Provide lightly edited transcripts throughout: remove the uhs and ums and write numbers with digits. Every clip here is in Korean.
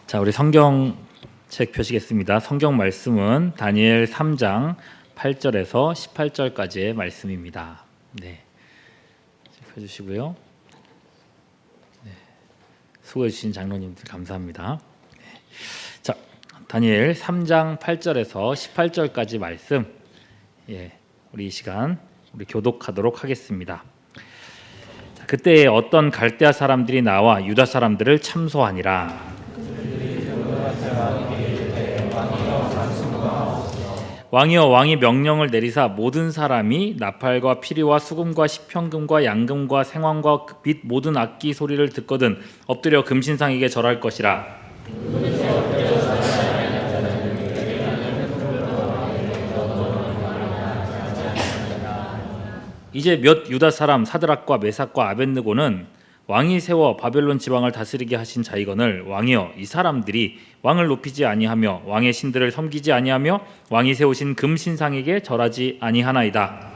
자, 우리 성경책 펴시겠습니다. 성경 말씀은 다니엘 3장 8절에서 18절까지의 말씀입니다. 네, 펴주시고요. 네, 수고해 주신 장로님들 감사합니다. 네. 자, 다니엘 3장 8절에서 18절까지 말씀, 우리 이 시간 우리 교독하도록 하겠습니다. 자, 그때 어떤 갈대아 사람들이 나와 유다 사람들을 참소하니라. 왕이여, 왕이 명령을 내리사 모든 사람이 나팔과 피리와 수금과 시편금과 양금과 생황과 빛 모든 악기 소리를 듣거든 엎드려 금신상에게 절할 것이라. 이제 몇 유다 사람 사드락과 메삭과 아벳느고는 왕이 세워 바벨론 지방을 다스리게 하신 자이거늘 왕이여, 이 사람들이 왕을 높이지 아니하며 왕의 신들을 섬기지 아니하며 왕이 세우신 금신상에게 절하지 아니하나이다.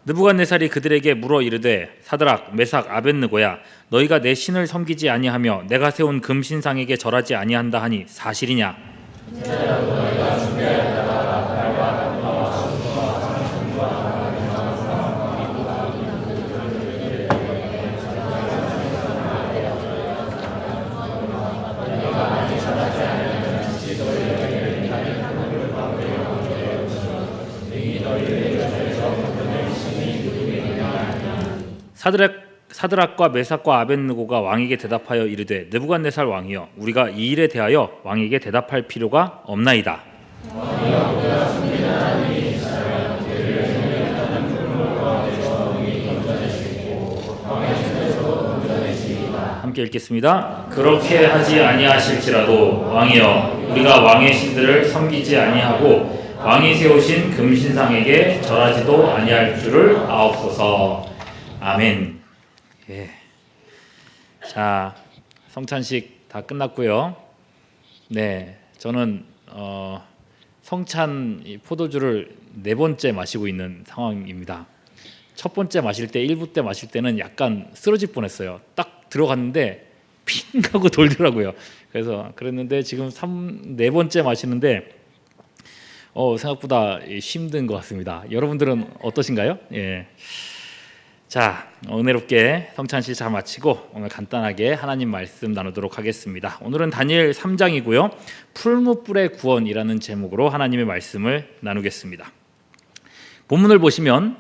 느부갓네살이 그들에게 물어 이르되 사드락 메삭 아벳느고야, 너희가 내 신을 섬기지 아니하며 내가 세운 금신상에게 절하지 아니한다 하니 사실이냐? 사드락과 메삭과 아벳느고가 왕에게 대답하여 이르되 느부갓네살 왕이여, 우리가 이 일에 대하여 왕에게 대답할 필요가 없나이다. 함께 읽겠습니다. 그렇게 하지 아니하실지라도 왕이여, 우리가 왕의 신들을 섬기지 아니하고 왕이 세우신 금신상에게 절하지도 아니할 줄을 아옵소서. 아멘. 자, 성찬식 다 끝났고요. 네, 저는 성찬 포도주를 4번째 마시고 있는 상황입니다. 첫 번째 마실 때 1부 때 마실 때는 약간 쓰러질 뻔했어요. 딱 들어갔는데 핑 하고 돌더라고요. 그래서 그랬는데 지금 4번째 마시는데 생각보다 힘든 것 같습니다. 여러분들은 어떠신가요? 자, 은혜롭게 성찬식 잘 마치고 오늘 간단하게 하나님 말씀 나누도록 하겠습니다. 오늘은 다니엘 3장이고요. 풀무불의 구원이라는 제목으로 하나님의 말씀을 나누겠습니다. 본문을 보시면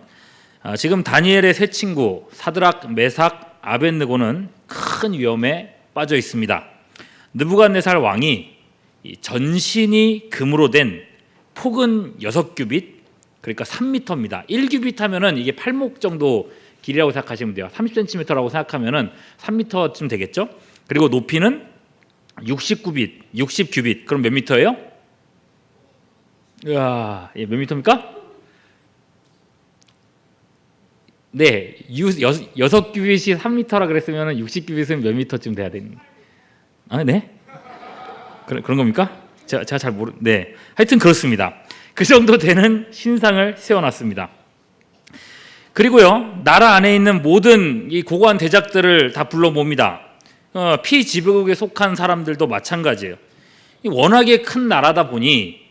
지금 다니엘의 세 친구 사드락, 메삭, 아벳느고는 큰 위험에 빠져 있습니다. 느부갓네살 왕이 전신이 금으로 된 폭은 6규빗, 그러니까 3m입니다. 1규빗 하면은 이게 팔목 정도 길이라고 생각하시면 돼요. 30cm라고 생각하면은 3m쯤 되겠죠? 그리고 높이는 60규빗. 그럼 몇 미터예요? 몇 미터입니까? 네, 6규빗이 3m라 그랬으면 60규빗은 몇 미터쯤 돼야 되는? 네? 그런 겁니까? 제가 잘 네, 하여튼 그렇습니다. 그 정도 되는 신상을 세워놨습니다. 그리고요, 나라 안에 있는 모든 이 고고한 대작들을 다 불러 몹니다. 피지배국에 속한 사람들도 마찬가지예요. 워낙에 큰 나라다 보니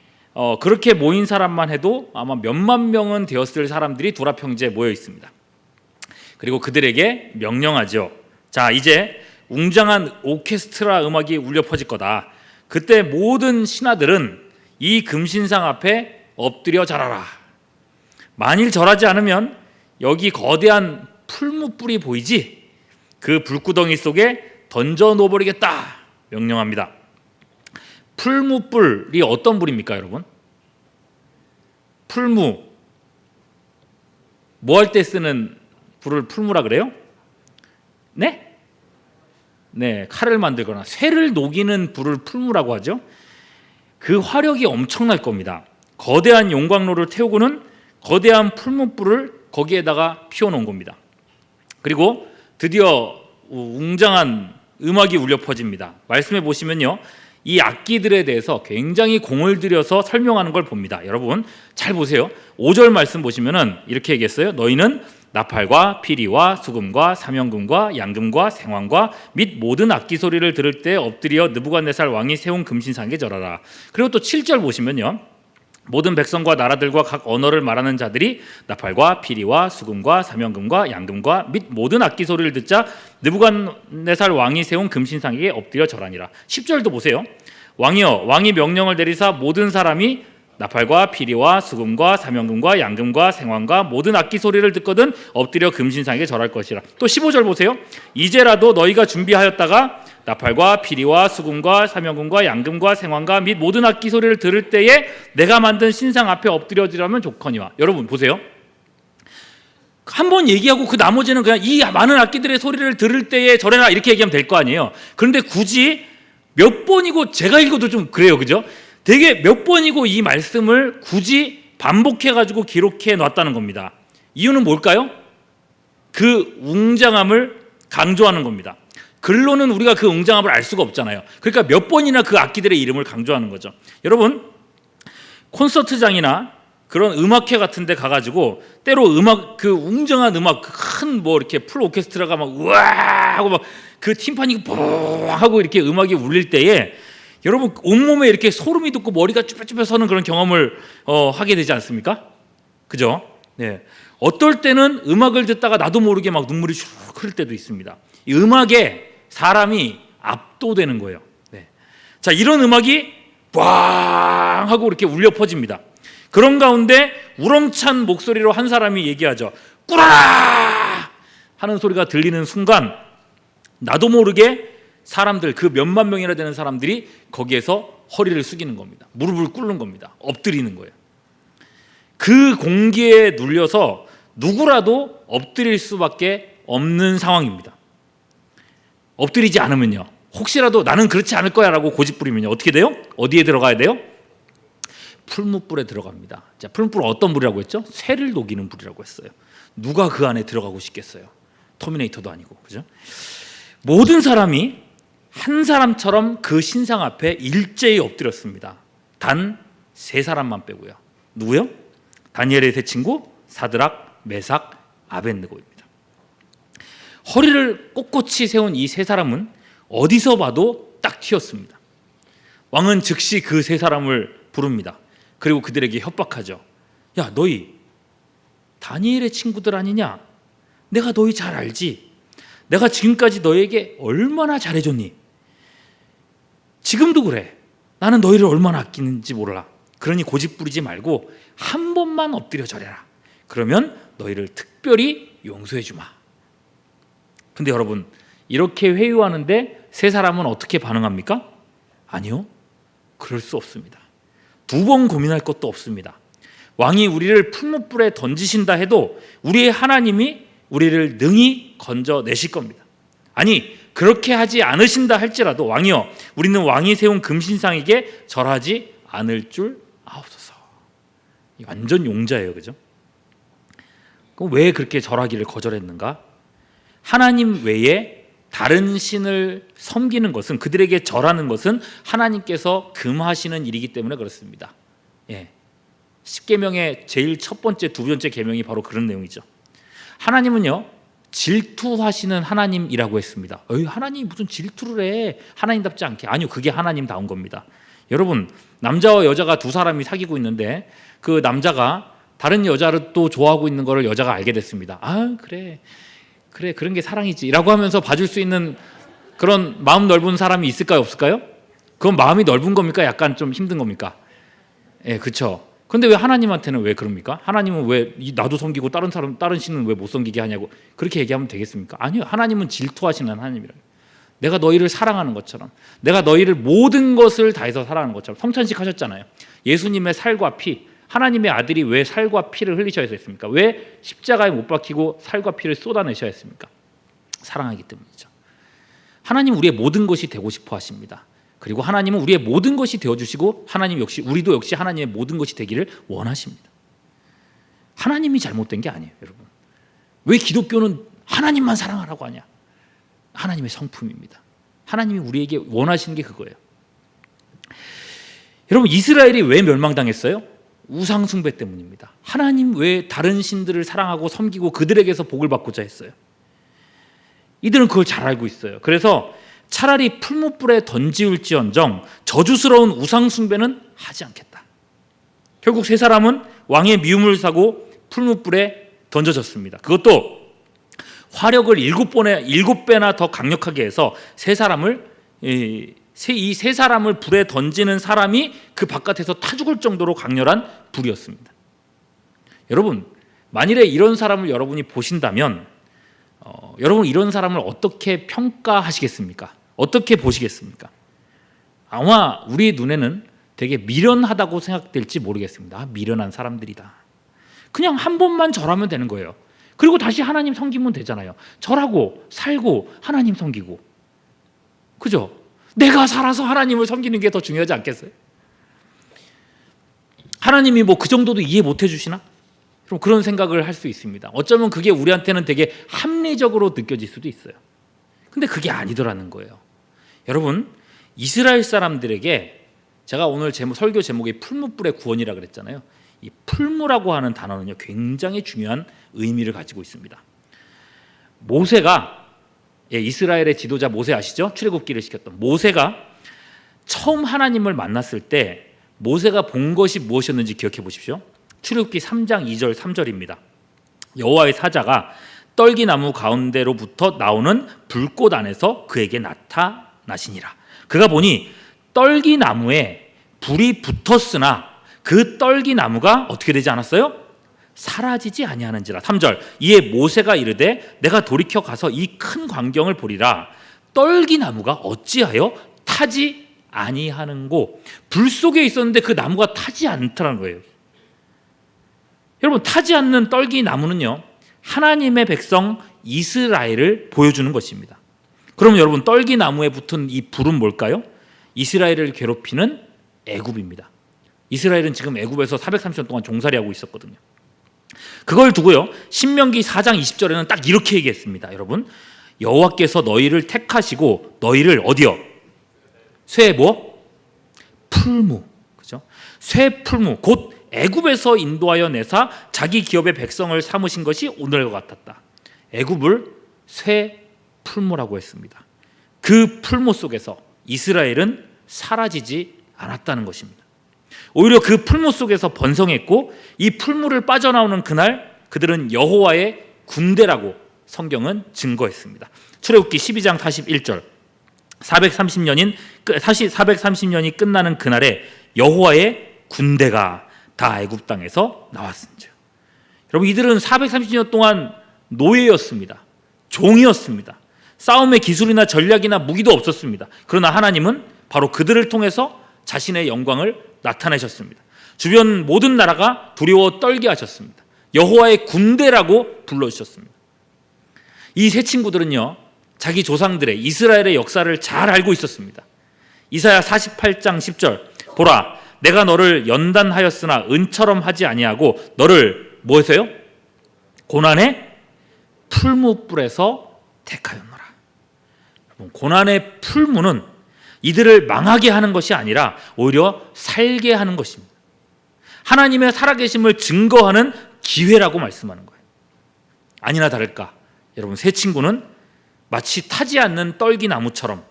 그렇게 모인 사람만 해도 아마 몇만 명은 되었을 사람들이 도라평지에 모여 있습니다. 그리고 그들에게 명령하죠. 자, 이제 웅장한 오케스트라 음악이 울려 퍼질 거다. 그때 모든 신하들은 이 금신상 앞에 엎드려 절하라. 만일 절하지 않으면 여기 거대한 풀무불이 보이지? 그 불구덩이 속에 던져 놓아버리겠다 명령합니다. 풀무불이 어떤 불입니까, 여러분? 풀무, 뭐 할 때 쓰는 불을 풀무라 그래요? 네? 네, 칼을 만들거나 쇠를 녹이는 불을 풀무라고 하죠. 그 화력이 엄청날 겁니다. 거대한 용광로를 태우고는 거대한 풀무불을 거기에다가 피워놓은 겁니다. 그리고 드디어 웅장한 음악이 울려 퍼집니다. 말씀해 보시면요, 이 악기들에 대해서 굉장히 공을 들여서 설명하는 걸 봅니다. 여러분 잘 보세요. 5절 말씀 보시면은 이렇게 얘기했어요. 너희는 나팔과 피리와 수금과 사명금과 양금과 생황과 및 모든 악기 소리를 들을 때 엎드려 느부갓네살 왕이 세운 금신상에 절하라. 그리고 또 7절 보시면요. 모든 백성과 나라들과 각 언어를 말하는 자들이 나팔과 피리와 수금과 사명금과 양금과 및 모든 악기 소리를 듣자 느부갓네살 왕이 세운 금신상에게 엎드려 절하니라. 10절도 보세요. 왕이여 왕이 명령을 내리사 모든 사람이 나팔과 피리와 수금과 사명금과 양금과 생황과 모든 악기 소리를 듣거든 엎드려 금신상에게 절할 것이라. 또 15절 보세요. 이제라도 너희가 준비하였다가 나팔과 피리와 수금과 사명금과 양금과 생황과 및 모든 악기 소리를 들을 때에 내가 만든 신상 앞에 엎드려지라면 좋거니와. 여러분 보세요. 한번 얘기하고 그 나머지는 그냥 이 많은 악기들의 소리를 들을 때에 절해라 이렇게 얘기하면 될 거 아니에요. 그런데 굳이 몇 번이고, 제가 읽어도 좀 그래요, 그죠? 되게 몇 번이고 이 말씀을 굳이 반복해가지고 기록해 놨다는 겁니다. 이유는 뭘까요? 그 웅장함을 강조하는 겁니다. 글로는 우리가 그 웅장함을 알 수가 없잖아요. 그러니까 몇 번이나 그 악기들의 이름을 강조하는 거죠. 여러분 콘서트장이나 그런 음악회 같은 데 가가지고 때로 음악, 그 웅장한 음악, 큰 뭐 이렇게 풀 오케스트라가 막 우와 하고 막 그 팀파니 뽀 하고 이렇게 음악이 울릴 때에 여러분 온몸에 이렇게 소름이 돋고 머리가 쭈뼛쭈뼛 서는 그런 경험을 하게 되지 않습니까? 그죠? 네. 어떨 때는 음악을 듣다가 나도 모르게 막 눈물이 슉 흐를 때도 있습니다. 이 음악에 사람이 압도되는 거예요. 네. 자, 이런 음악이 빵 하고 이렇게 울려 퍼집니다. 그런 가운데 우렁찬 목소리로 한 사람이 얘기하죠. 꾸라 하는 소리가 들리는 순간 나도 모르게 사람들, 그 몇만 명이나 되는 사람들이 거기에서 허리를 숙이는 겁니다. 무릎을 꿇는 겁니다. 엎드리는 거예요. 그 공기에 눌려서 누구라도 엎드릴 수밖에 없는 상황입니다. 엎드리지 않으면요, 혹시라도 나는 그렇지 않을 거야 라고 고집부리면요 어떻게 돼요? 어디에 들어가야 돼요? 풀무불에 들어갑니다. 자, 풀무불은 어떤 불이라고 했죠? 쇠를 녹이는 불이라고 했어요. 누가 그 안에 들어가고 싶겠어요? 터미네이터도 아니고, 그죠? 모든 사람이 한 사람처럼 그 신상 앞에 일제히 엎드렸습니다. 단 3사람만 빼고요. 누구요? 다니엘의 세 친구 사드락, 메삭, 아벳느고입니다. 허리를 꼿꼿이 세운 이 3사람은 어디서 봐도 딱 튀었습니다. 왕은 즉시 그 3사람을 부릅니다. 그리고 그들에게 협박하죠. 야, 너희 다니엘의 친구들 아니냐? 내가 너희 잘 알지? 내가 지금까지 너에게 얼마나 잘해줬니? 지금도 그래. 나는 너희를 얼마나 아끼는지 몰라. 그러니 고집 부리지 말고 한 번만 엎드려 절해라. 그러면 너희를 특별히 용서해 주마. 근데 여러분, 이렇게 회유하는데 3사람은 어떻게 반응합니까? 아니요, 그럴 수 없습니다. 2번 고민할 것도 없습니다. 왕이 우리를 풀무불에 던지신다 해도 우리의 하나님이 우리를 능히 건져내실 겁니다. 아니, 그렇게 하지 않으신다 할지라도 왕이여, 우리는 왕이 세운 금신상에게 절하지 않을 줄 아옵소서. 완전 용자예요, 그죠? 그럼 왜 그렇게 절하기를 거절했는가? 하나님 외에 다른 신을 섬기는 것은, 그들에게 절하는 것은 하나님께서 금하시는 일이기 때문에 그렇습니다. 예. 10계명의 제일 첫 번째, 두 번째 계명이 바로 그런 내용이죠. 하나님은요, 질투하시는 하나님이라고 했습니다. 하나님이 무슨 질투를 해? 하나님답지 않게. 아니요, 그게 하나님다운 겁니다. 여러분, 남자와 여자가 2사람이 사귀고 있는데 그 남자가 다른 여자를 또 좋아하고 있는 거를 여자가 알게 됐습니다. 아, 그래 그런 게 사랑이지 라고 하면서 봐줄 수 있는 그런 마음 넓은 사람이 있을까요, 없을까요? 그건 마음이 넓은 겁니까? 약간 좀 힘든 겁니까? 예, 그렇죠. 근데 왜 하나님한테는 왜 그럽니까? 하나님은 왜 나도 섬기고 다른 신은 왜 못 섬기게 하냐고 그렇게 얘기하면 되겠습니까? 아니요, 하나님은 질투하시는 하나님이라요. 내가 너희를 사랑하는 것처럼, 내가 너희를 모든 것을 다해서 사랑하는 것처럼. 성찬식 하셨잖아요. 예수님의 살과 피, 하나님의 아들이 왜 살과 피를 흘리셔야 했습니까? 왜 십자가에 못 박히고 살과 피를 쏟아내셔야 했습니까? 사랑하기 때문이죠. 하나님 우리의 모든 것이 되고 싶어 하십니다. 그리고 하나님은 우리의 모든 것이 되어주시고 우리도 역시 하나님의 모든 것이 되기를 원하십니다. 하나님이 잘못된 게 아니에요, 여러분. 왜 기독교는 하나님만 사랑하라고 하냐? 하나님의 성품입니다. 하나님이 우리에게 원하시는 게 그거예요. 여러분, 이스라엘이 왜 멸망당했어요? 우상 숭배 때문입니다. 하나님 왜 다른 신들을 사랑하고 섬기고 그들에게서 복을 받고자 했어요? 이들은 그걸 잘 알고 있어요. 그래서 차라리 풀무불에 던지울지언정 저주스러운 우상 숭배는 하지 않겠다. 결국 세 사람은 왕의 미움을 사고 풀무불에 던져졌습니다. 그것도 화력을 7배나 더 강력하게 해서 이 세 사람을 불에 던지는 사람이 그 바깥에서 타 죽을 정도로 강렬한 불이었습니다. 여러분, 만일에 이런 사람을 여러분이 보신다면 여러분 이런 사람을 어떻게 평가하시겠습니까? 어떻게 보시겠습니까? 아마 우리 눈에는 되게 미련하다고 생각될지 모르겠습니다. 미련한 사람들이다. 그냥 한 번만 절하면 되는 거예요. 그리고 다시 하나님 섬기면 되잖아요. 절하고 살고 하나님 섬기고. 그죠? 내가 살아서 하나님을 섬기는 게 더 중요하지 않겠어요? 하나님이 뭐 그 정도도 이해 못 해주시나? 그럼 그런 생각을 할 수 있습니다. 어쩌면 그게 우리한테는 되게 합리적으로 느껴질 수도 있어요. 근데 그게 아니더라는 거예요. 여러분, 이스라엘 사람들에게 제가 오늘 설교 제목이 풀무불의 구원이라 그랬잖아요. 이 풀무라고 하는 단어는요, 굉장히 중요한 의미를 가지고 있습니다. 모세가, 이스라엘의 지도자 모세 아시죠? 출애굽기를 시켰던 모세가 처음 하나님을 만났을 때 모세가 본 것이 무엇이었는지 기억해 보십시오. 출애굽기 3장 2절 3절입니다. 여호와의 사자가 떨기나무 가운데로부터 나오는 불꽃 안에서 그에게 나타나시니라. 그가 보니 떨기나무에 불이 붙었으나 그 떨기나무가 어떻게 되지 않았어요? 사라지지 아니하는지라. 3절, 이에 모세가 이르되 내가 돌이켜 가서 이 큰 광경을 보리라. 떨기나무가 어찌하여 타지 아니하는고. 불 속에 있었는데 그 나무가 타지 않더라는 거예요. 여러분, 타지 않는 떨기나무는요, 하나님의 백성 이스라엘을 보여주는 것입니다. 그럼 여러분, 떨기나무에 붙은 이 불은 뭘까요? 이스라엘을 괴롭히는 애굽입니다. 이스라엘은 지금 애굽에서 430년 동안 종살이하고 있었거든요. 그걸 두고요, 신명기 4장 20절에는 딱 이렇게 얘기했습니다. 여러분, 여호와께서 너희를 택하시고 너희를 어디요? 쇠 뭐? 풀무. 그죠? 쇠 풀무, 곧 애굽에서 인도하여 내사 자기 기업의 백성을 삼으신 것이 오늘과 같았다. 애굽을 쇠 풀무라고 했습니다. 그 풀무 속에서 이스라엘은 사라지지 않았다는 것입니다. 오히려 그 풀무 속에서 번성했고, 이 풀무를 빠져나오는 그날 그들은 여호와의 군대라고 성경은 증거했습니다. 출애굽기 12장 41절, 430년이 끝나는 그날에 여호와의 군대가 다 애굽 땅에서 나왔습니다. 여러분, 이들은 430년 동안 노예였습니다. 종이었습니다. 싸움의 기술이나 전략이나 무기도 없었습니다. 그러나 하나님은 바로 그들을 통해서 자신의 영광을 나타내셨습니다. 주변 모든 나라가 두려워 떨게 하셨습니다. 여호와의 군대라고 불러주셨습니다. 이 세 친구들은요, 자기 조상들의 이스라엘의 역사를 잘 알고 있었습니다. 이사야 48장 10절, 보라, 내가 너를 연단하였으나 은처럼 하지 아니하고 너를 뭐해서요? 고난의 풀무불에서 택하였노라. 고난의 풀무는 이들을 망하게 하는 것이 아니라 오히려 살게 하는 것입니다. 하나님의 살아계심을 증거하는 기회라고 말씀하는 거예요. 아니나 다를까, 여러분, 세 친구는 마치 타지 않는 떨기나무처럼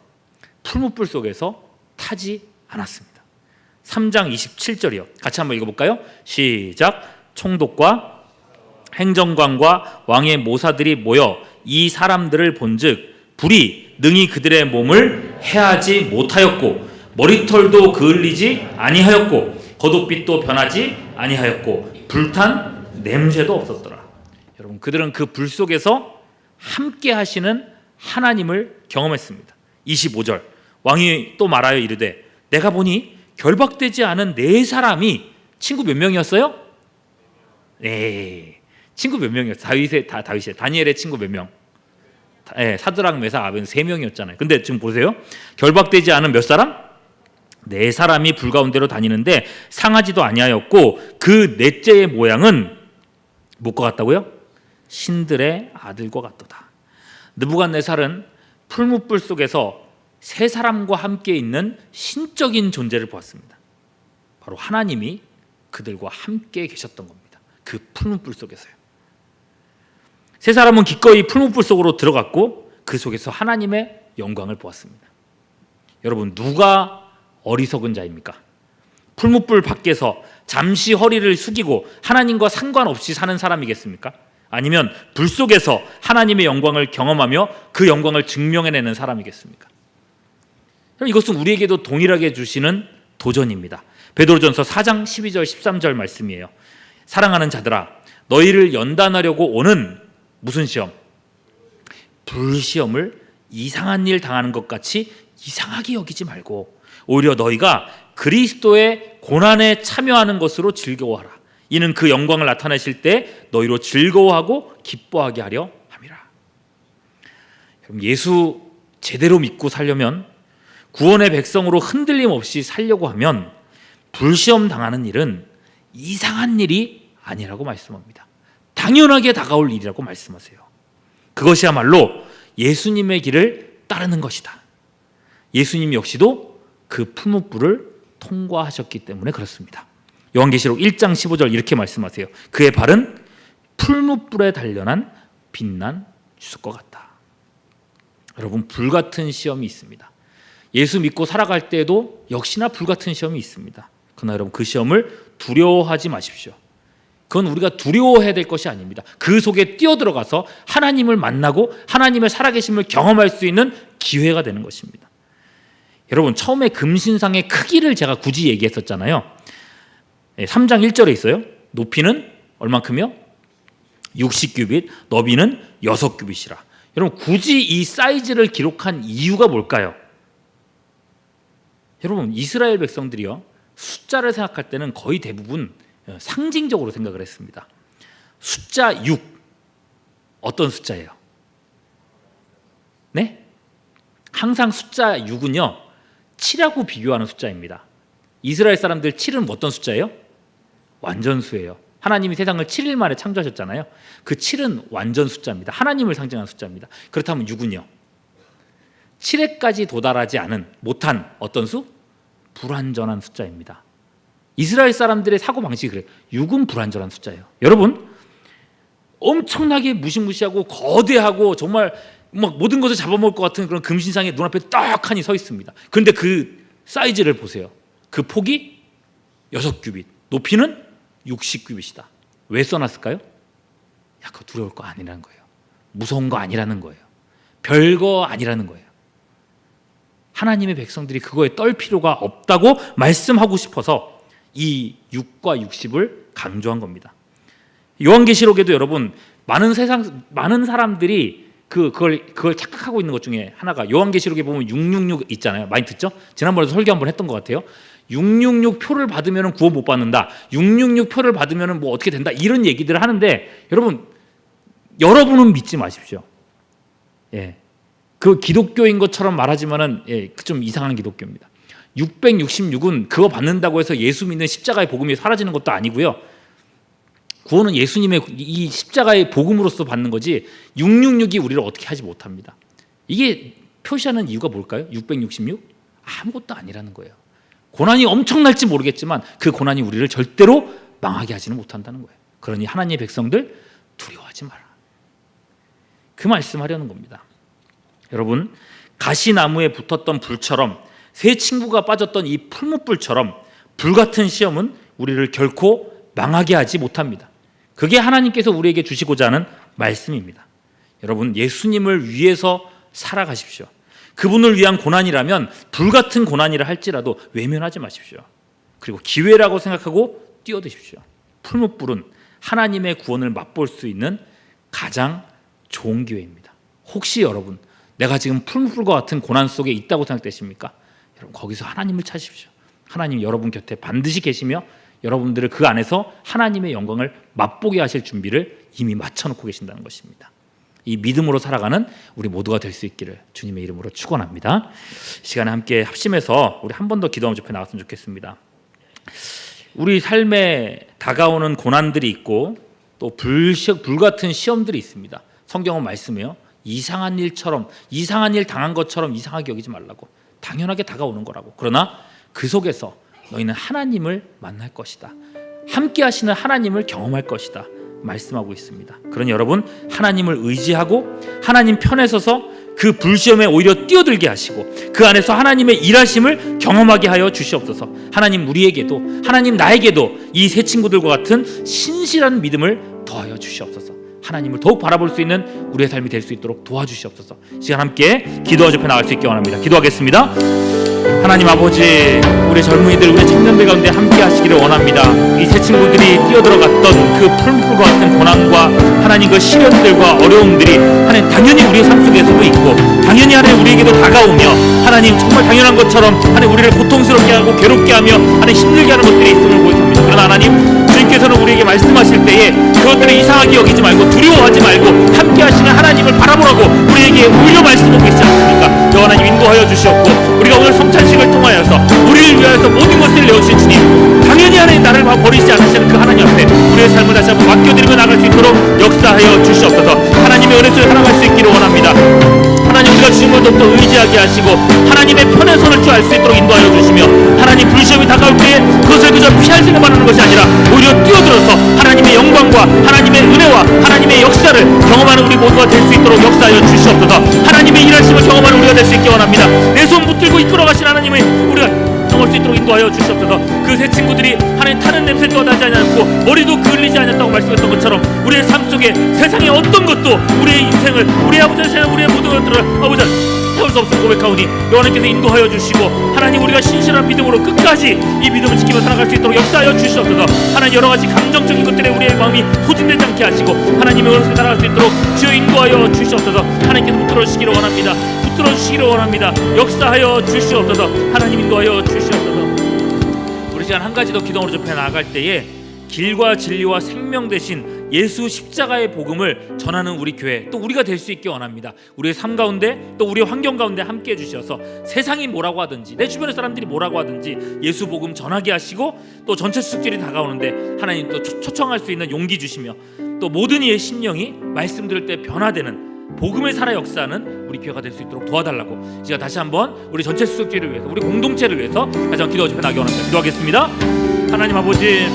풀무불 속에서 타지 않았습니다. 3장 27절이요. 같이 한번 읽어볼까요? 시작. 총독과 행정관과 왕의 모사들이 모여 이 사람들을 본즉 불이 능히 그들의 몸을 해하지 못하였고 머리털도 그을리지 아니하였고 겉옷빛도 변하지 아니하였고 불탄 냄새도 없었더라. 여러분, 그들은 그 불 속에서 함께 하시는 하나님을 경험했습니다. 25절, 왕이 또 말하여 이르되 내가 보니 결박되지 않은 네 사람이, 친구 몇 명이었어요? 네, 친구 몇 명이었어요? 다윗의 다니엘의 친구 몇 명? 사드락 메삭 아벤 3명이었잖아요. 근데 지금 보세요, 결박되지 않은 몇 사람? 4사람이 불 가운데로 다니는데 상하지도 아니하였고 그 넷째의 모양은 무엇과 같다고요? 신들의 아들과 같도다. 느부갓네살은 풀무불 속에서 세 사람과 함께 있는 신적인 존재를 보았습니다. 바로 하나님이 그들과 함께 계셨던 겁니다. 그 풀무불 속에서요. 세 사람은 기꺼이 풀무불 속으로 들어갔고 그 속에서 하나님의 영광을 보았습니다. 여러분, 누가 어리석은 자입니까? 풀무불 밖에서 잠시 허리를 숙이고 하나님과 상관없이 사는 사람이겠습니까? 아니면 불 속에서 하나님의 영광을 경험하며 그 영광을 증명해내는 사람이겠습니까? 이것은 우리에게도 동일하게 주시는 도전입니다. 베드로전서 4장 12절 13절 말씀이에요. 사랑하는 자들아, 너희를 연단하려고 오는 무슨 시험? 불시험을 이상한 일 당하는 것 같이 이상하게 여기지 말고 오히려 너희가 그리스도의 고난에 참여하는 것으로 즐거워하라. 이는 그 영광을 나타내실 때 너희로 즐거워하고 기뻐하게 하려 함이라. 예수 제대로 믿고 살려면, 구원의 백성으로 흔들림 없이 살려고 하면 불시험 당하는 일은 이상한 일이 아니라고 말씀합니다. 당연하게 다가올 일이라고 말씀하세요. 그것이야말로 예수님의 길을 따르는 것이다. 예수님 역시도 그 풀무불을 통과하셨기 때문에 그렇습니다. 요한계시록 1장 15절 이렇게 말씀하세요. 그의 발은 풀무불에 단련한 빛난 주석과 같다. 여러분, 불같은 시험이 있습니다. 예수 믿고 살아갈 때에도 역시나 불같은 시험이 있습니다. 그러나 여러분, 그 시험을 두려워하지 마십시오. 그건 우리가 두려워해야 될 것이 아닙니다. 그 속에 뛰어들어가서 하나님을 만나고 하나님의 살아계심을 경험할 수 있는 기회가 되는 것입니다. 여러분, 처음에 금신상의 크기를 제가 굳이 얘기했었잖아요. 3장 1절에 있어요. 높이는 얼만큼이요? 60규빗, 너비는 6규빗이라. 여러분, 굳이 이 사이즈를 기록한 이유가 뭘까요? 여러분, 이스라엘 백성들이요, 숫자를 생각할 때는 거의 대부분 상징적으로 생각을 했습니다. 숫자 6, 어떤 숫자예요? 네? 항상 숫자 6은요 7하고 비교하는 숫자입니다. 이스라엘 사람들 7은 어떤 숫자예요? 완전수예요. 하나님이 세상을 7일 만에 창조하셨잖아요. 그 7은 완전 숫자입니다. 하나님을 상징하는 숫자입니다. 그렇다면 6은요? 7회까지 도달하지 못한 어떤 수? 불완전한 숫자입니다. 이스라엘 사람들의 사고방식이 그래요. 6은 불완전한 숫자예요. 여러분, 엄청나게 무시무시하고 거대하고 정말 막 모든 것을 잡아먹을 것 같은 그런 금신상이 눈앞에 떡하니 서 있습니다. 그런데 그 사이즈를 보세요. 그 폭이 6규빗, 높이는 60규빗이다. 왜 써놨을까요? 야, 그거 두려울 거 아니라는 거예요. 무서운 거 아니라는 거예요. 별거 아니라는 거예요. 하나님의 백성들이 그거에 떨 필요가 없다고 말씀하고 싶어서 이 6과 60을 강조한 겁니다. 요한계시록에도 여러분, 많은 사람들이 그걸 착각하고 있는 것 중에 하나가, 요한계시록에 보면 666 있잖아요. 많이 듣죠? 지난번에도 설교 한번 했던 것 같아요. 666 표를 받으면 구원 못 받는다. 666 표를 받으면 뭐 어떻게 된다. 이런 얘기들을 하는데 여러분은 믿지 마십시오. 예, 그 기독교인 것처럼 말하지만은 좀 이상한 기독교입니다. 666은 그거 받는다고 해서 예수 믿는 십자가의 복음이 사라지는 것도 아니고요. 구원은 예수님의 이 십자가의 복음으로서 받는 거지 666이 우리를 어떻게 하지 못합니다. 이게 표시하는 이유가 뭘까요? 666? 아무것도 아니라는 거예요. 고난이 엄청날지 모르겠지만 그 고난이 우리를 절대로 망하게 하지는 못한다는 거예요. 그러니 하나님의 백성들 두려워하지 마라. 그 말씀하려는 겁니다. 여러분, 가시나무에 붙었던 불처럼, 세 친구가 빠졌던 이 풀무불처럼 불같은 시험은 우리를 결코 망하게 하지 못합니다. 그게 하나님께서 우리에게 주시고자 하는 말씀입니다. 여러분, 예수님을 위해서 살아가십시오. 그분을 위한 고난이라면 불같은 고난이라 할지라도 외면하지 마십시오. 그리고 기회라고 생각하고 뛰어드십시오. 풀무불은 하나님의 구원을 맛볼 수 있는 가장 좋은 기회입니다. 혹시 여러분, 내가 지금 풀무불과 같은 고난 속에 있다고 생각되십니까? 여러분, 거기서 하나님을 찾으십시오. 하나님 여러분 곁에 반드시 계시며 여러분들을 그 안에서 하나님의 영광을 맛보게 하실 준비를 이미 마쳐놓고 계신다는 것입니다. 이 믿음으로 살아가는 우리 모두가 될 수 있기를 주님의 이름으로 축원합니다. 시간에 함께 합심해서 우리 한 번 더 기도하며 접해 나갔으면 좋겠습니다. 우리 삶에 다가오는 고난들이 있고 또 불같은 시험들이 있습니다. 성경은 말씀해요. 이상한 일 당한 것처럼 이상하게 여기지 말라고. 당연하게 다가오는 거라고. 그러나 그 속에서 너희는 하나님을 만날 것이다. 함께 하시는 하나님을 경험할 것이다 말씀하고 있습니다. 그러니 여러분, 하나님을 의지하고 하나님 편에 서서 그 불시험에 오히려 뛰어들게 하시고 그 안에서 하나님의 일하심을 경험하게 하여 주시옵소서. 하나님 우리에게도, 하나님 나에게도 이 세 친구들과 같은 신실한 믿음을 더하여 주시옵소서. 하나님을 더욱 바라볼 수 있는 우리의 삶이 될 수 있도록 도와주시옵소서. 시간 함께 기도와 접해 나갈 수 있기 원합니다. 기도하겠습니다. 하나님 아버지, 우리 젊은이들, 우리 청년들 가운데 함께 하시기를 원합니다. 이 세 친구들이 뛰어들어갔던 그 풀무불과 같은 고난과 하나님 그 시련들과 어려움들이 하나님 당연히 우리의 삶 속에서도 있고 당연히 하나님 우리에게도 다가오며 하나님 정말 당연한 것처럼 하나님 우리를 고통스럽게 하고 괴롭게 하며 하나님 힘들게 하는 것들이 있음을 고백합니다. 그러나 하나님, 주님께서는 우리에게 말씀하실 때에 그것들을 이상하게 여기지 말고 두려워하지 말고 함께 하시는 하나님을 바라보라고 우리에게 오히려 말씀하고 계시지 않습니까? 여 하나님 인도하여 주시옵고 우리가 오늘 성찬식을 통하여서 우리를 위하여서 모든 것을 내어주신 주님, 당연히 하나님 나를 버리지 않으시는 그 하나님 앞에 우리의 삶을 다시 한번 맡겨드리며 나갈 수 있도록 역사하여 주시옵소서. 하나님의 은혜 속에 살아갈 수 있기를 원합니다. 하나님, 우리가 주님을 더욱더 의지하게 하시고 하나님의 편에 선을 알 수 있도록 인도하여 주시며 하나님 불시험이 다가올 때에 그것을 그저 피할 생각만 하는 것이 아니라 오히려 뛰어들어서 하나님의 영광과 하나님의 은혜와 하나님의 역사를 경험하는 우리 모두가 될 수 있도록 역사하여 주시옵소서. 하나님의 일하심을 경험하는 우리가 될 수 있게 원합니다. 내 손 붙들고 이끌어가신 하나님을 우리가 경험할 수 있도록 인도하여 주시옵소서. 그 세 친구들이 하나님 타는 냄새도 나지 않았고 머리도 그을리지 않았다고 말씀했던 것처럼 우리의 삶 속에 세상의 어떤 것도 우리의 인생을, 우리 아버지의 세상, 우리의 모든 것들을 아버지 태울 수 없음을 고백하오니 여호와께서 인도하여 주시고 하나님 우리가 신실한 믿음으로 끝까지 이 믿음을 지키며 살아갈 수 있도록 역사하여 주시옵소서. 하나님 여러 가지 감정적인 것들에 우리의 마음이 소진되지 않게 하시고 하나님의 은혜로 살아갈 수 있도록 주여 인도하여 주시옵소서. 하나님께서 붙들어 주시기를 원합니다. 붙들어 주시기를 원합니다. 역사하여 주시옵소서. 하나님 인도하여 주시옵소서. 우리 시간 한 가지 더 기도로 접해 나아갈 때에 길과 진리와 생명 되신 예수 십자가의 복음을 전하는 우리 교회, 또 우리가 될 수 있게 원합니다. 우리의 삶 가운데 또 우리의 환경 가운데 함께 해주셔서 세상이 뭐라고 하든지 내 주변의 사람들이 뭐라고 하든지 예수 복음 전하게 하시고 또 전체 수축절이 다가오는데 하나님 또 초청할 수 있는 용기 주시며 또 모든 이의 심령이 말씀 들을 때 변화되는 복음의 살아 역사하는 우리 교회가 될 수 있도록 도와달라고 제가 다시 한번 우리 전체 수석지를 위해서, 우리 공동체를 위해서 다시 한번 기도 집회 나가기 원합니다. 기도하겠습니다. 하나님 아버지,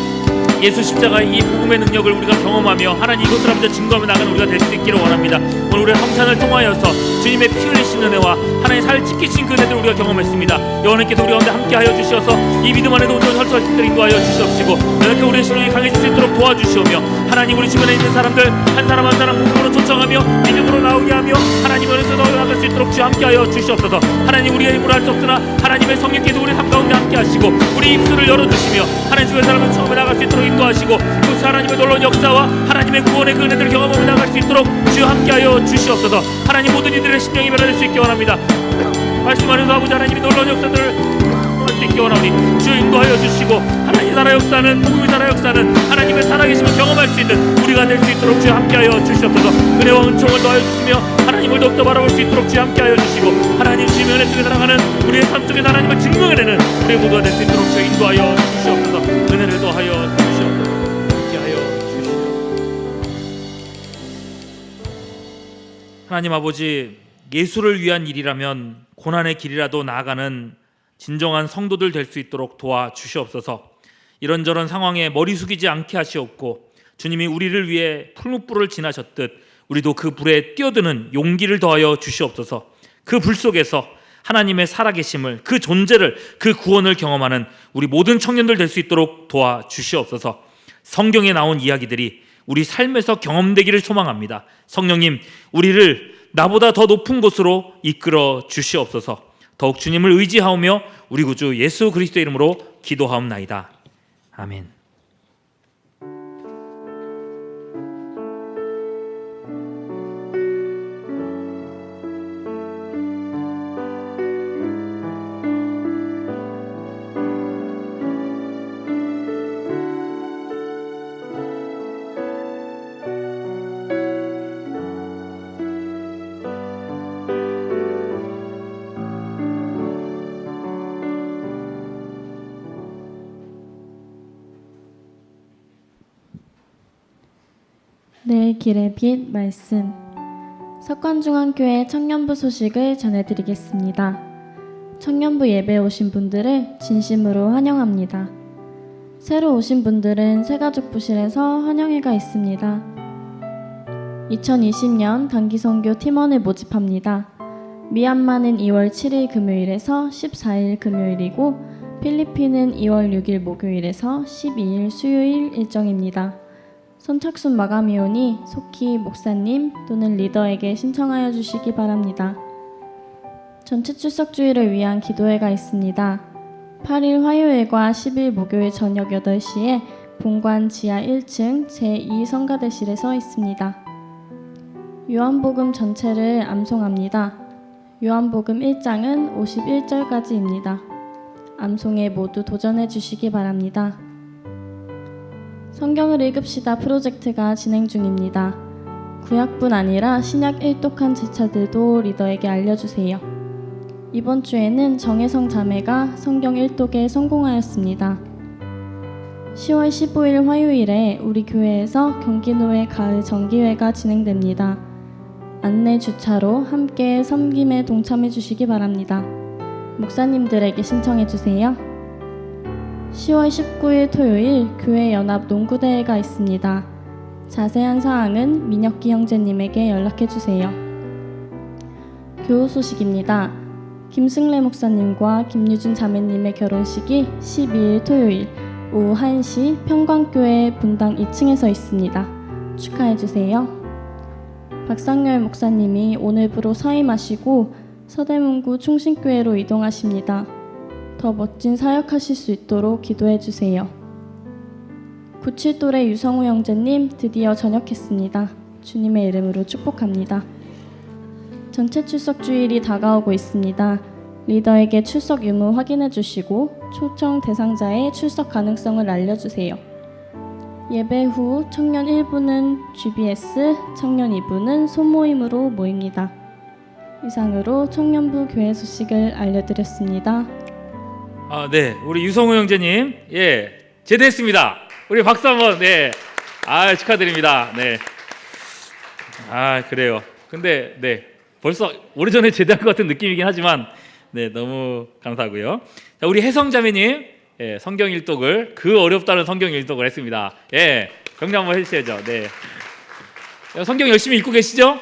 예수 십자가의 이 복음의 능력을 우리가 경험하며 하나님 이것을 하면서 증거하며 나가는 우리가 될 수 있기를 원합니다. 오늘 우리의 성찬을 통하여서 주님의 피 흘리신 은혜와 하나님 살 지키신 그 은혜를 우리가 경험했습니다. 여호와께서 우리 가운데 함께 하여 주셔서 이 믿음 안에도 우리가 설수할 수 있도록 인도하여 주시옵시고 이렇게 우리의 신앙이 강해질 수 있도록 도와주시오며 하나님 우리 주변에 있는 사람들 한 사람 한 사람 복음으로 초청하며 믿음으로 나오게 하며 하나님 안에서 나아갈 수 있도록 주 함께 하여 주시옵소서. 하나님 우리의 힘으로 할 수 없으나 하나님의 성령께서 우리 삶 가운데 함께 하시고 우리 입술을 열어주시며 하나님 주변 사람을 처음에 나갈 수 있도록 인도하시고 그 하나님의 놀라운 역사와 하나님의 구원의 그 은혜들을 경험하며 나갈 수 있도록 주 함께하여 주시옵소서. 하나님 모든 이들의 심령이 변화될 수 있게 원합니다. 말씀 안에서 아버지 하나님이 놀라운 역사들을 할 수 있게 원하오니 주 인도하여 주시고 하나님 나라 역사는, 복음의 나라 역사는 하나님의 살아계심을 경험할 수 있는 우리가 될 수 있도록 주 함께하여 주시옵소서. 은혜와 은총을 더하여 주시며 하나님을 더욱더 바라볼 수 있도록 주 함께하여 주시고 하나님 주님의 은혜 속에 살아가는 우리의 삶 속에 하나님을 증명해내는 우리 모두가 될 수 있도록 주 인도하여 주시옵소서. 은혜를 더하여 주시옵소서. 함께하여 주시옵소서. 하나님 아버지, 예수를 위한 일이라면 고난의 길이라도 나아가는 진정한 성도들 될 수 있도록 도와주시옵소서. 이런저런 상황에 머리 숙이지 않게 하시옵고 주님이 우리를 위해 풀무불을 지나셨듯 우리도 그 불에 뛰어드는 용기를 더하여 주시옵소서. 그 불 속에서 하나님의 살아계심을, 그 존재를, 그 구원을 경험하는 우리 모든 청년들 될 수 있도록 도와주시옵소서. 성경에 나온 이야기들이 우리 삶에서 경험되기를 소망합니다. 성령님, 우리를 나보다 더 높은 곳으로 이끌어 주시옵소서. 더욱 주님을 의지하오며 우리 구주 예수 그리스도의 이름으로 기도하옵나이다. 아멘. 내 길의 빛 말씀 석관중앙교회 청년부 소식을 전해드리겠습니다. 청년부 예배에 오신 분들을 진심으로 환영합니다. 새로 오신 분들은 새가족부실에서 환영회가 있습니다. 2020년 단기선교 팀원을 모집합니다. 미얀마는 2월 7일 금요일에서 14일 금요일이고 필리핀은 2월 6일 목요일에서 12일 수요일 일정입니다. 선착순 마감이 오니 속히 목사님 또는 리더에게 신청하여 주시기 바랍니다. 전체 출석 주일을 위한 기도회가 있습니다. 8일 화요일과 10일 목요일 저녁 8시에 본관 지하 1층 제2성가대실에서 있습니다. 요한복음 전체를 암송합니다. 요한복음 1장은 51절까지입니다. 암송에 모두 도전해 주시기 바랍니다. 성경을 읽읍시다 프로젝트가 진행 중입니다. 구약뿐 아니라 신약 일독한 제차들도 리더에게 알려주세요. 이번 주에는 정혜성 자매가 성경 일독에 성공하였습니다. 10월 15일 화요일에 우리 교회에서 경기노회 가을 정기회가 진행됩니다. 안내 주차로 함께 섬김에 동참해 주시기 바랍니다. 목사님들에게 신청해 주세요. 10월 19일 토요일 교회 연합 농구대회가 있습니다. 자세한 사항은 민혁기 형제님에게 연락해 주세요. 교우 소식입니다. 김승래 목사님과 김유준 자매님의 결혼식이 12일 토요일 오후 1시 평광교회 분당 2층에서 있습니다. 축하해 주세요. 박상열 목사님이 오늘부로 사임하시고 서대문구 충신교회로 이동하십니다. 더 멋진 사역하실 수 있도록 기도해 주세요. 97돌의 유성우 형제님 드디어 전역했습니다. 주님의 이름으로 축복합니다. 전체 출석 주일이 다가오고 있습니다. 리더에게 출석 유무 확인해 주시고 초청 대상자의 출석 가능성을 알려주세요. 예배 후 청년 1부는 GBS, 청년 2부는 소모임으로 모입니다. 이상으로 청년부 교회 소식을 알려드렸습니다. 네, 우리 유성우 형제님, 제대했습니다. 우리 박수 한번, 축하드립니다. 네, 그래요. 근데 벌써 오래전에 제대한 것 같은 느낌이긴 하지만, 너무 감사하고요. 자, 우리 혜성자매님, 성경 일독을 그 어렵다는 성경 일독을 했습니다. 경례 한번 해주셔야죠. 성경 열심히 읽고 계시죠?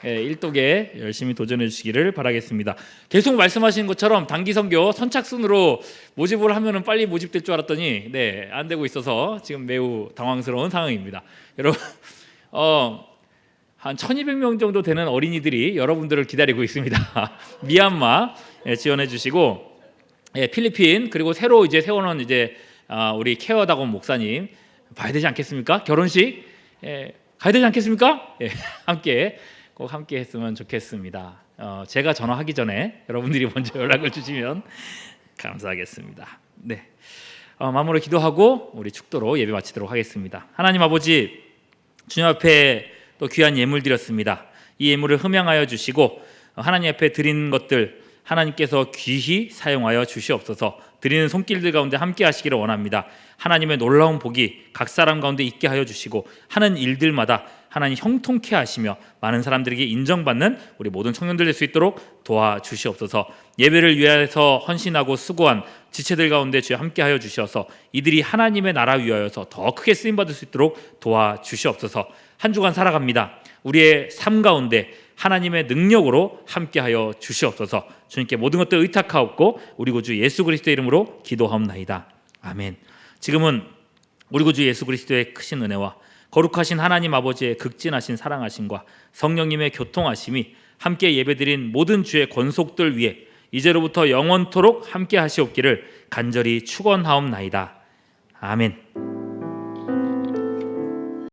일독에 열심히 도전해 주시기를 바라겠습니다. 계속 말씀하시는 것처럼 단기 선교 선착순으로 모집을 하면은 빨리 모집될 줄 알았더니 안 되고 있어서 지금 매우 당황스러운 상황입니다. 여러분, 한 1,200명 정도 되는 어린이들이 여러분들을 기다리고 있습니다. 미얀마 지원해 주시고, 필리핀, 그리고 새로 이제 세워놓은 우리 케어다곤 목사님 봐야 되지 않겠습니까? 결혼식 가야 되지 않겠습니까? 꼭 함께 했으면 좋겠습니다. 제가 전화하기 전에 여러분들이 먼저 연락을 주시면 감사하겠습니다. 마무리 기도하고 우리 축도로 예배 마치도록 하겠습니다. 하나님 아버지, 주님 앞에 또 귀한 예물 드렸습니다. 이 예물을 흠양하여 주시고 하나님 앞에 드린 것들 하나님께서 귀히 사용하여 주시옵소서. 드리는 손길들 가운데 함께 하시기를 원합니다. 하나님의 놀라운 복이 각 사람 가운데 있게 하여 주시고 하는 일들마다 하나님 형통케 하시며 많은 사람들에게 인정받는 우리 모든 청년들 될 수 있도록 도와주시옵소서. 예배를 위해서 헌신하고 수고한 지체들 가운데 주여 함께 하여 주셔서 이들이 하나님의 나라 위하여서 더 크게 쓰임받을 수 있도록 도와주시옵소서. 한 주간 살아갑니다. 우리의 삶 가운데 하나님의 능력으로 함께하여 주시옵소서. 주님께 모든 것들 의탁하옵고 우리 구주 예수 그리스도의 이름으로 기도하옵나이다. 아멘. 지금은 우리 구주 예수 그리스도의 크신 은혜와 거룩하신 하나님 아버지의 극진하신 사랑하심과 성령님의 교통하심이 함께 예배드린 모든 주의 권속들 위에 이제로부터 영원토록 함께 하시옵기를 간절히 축원하옵나이다. 아멘.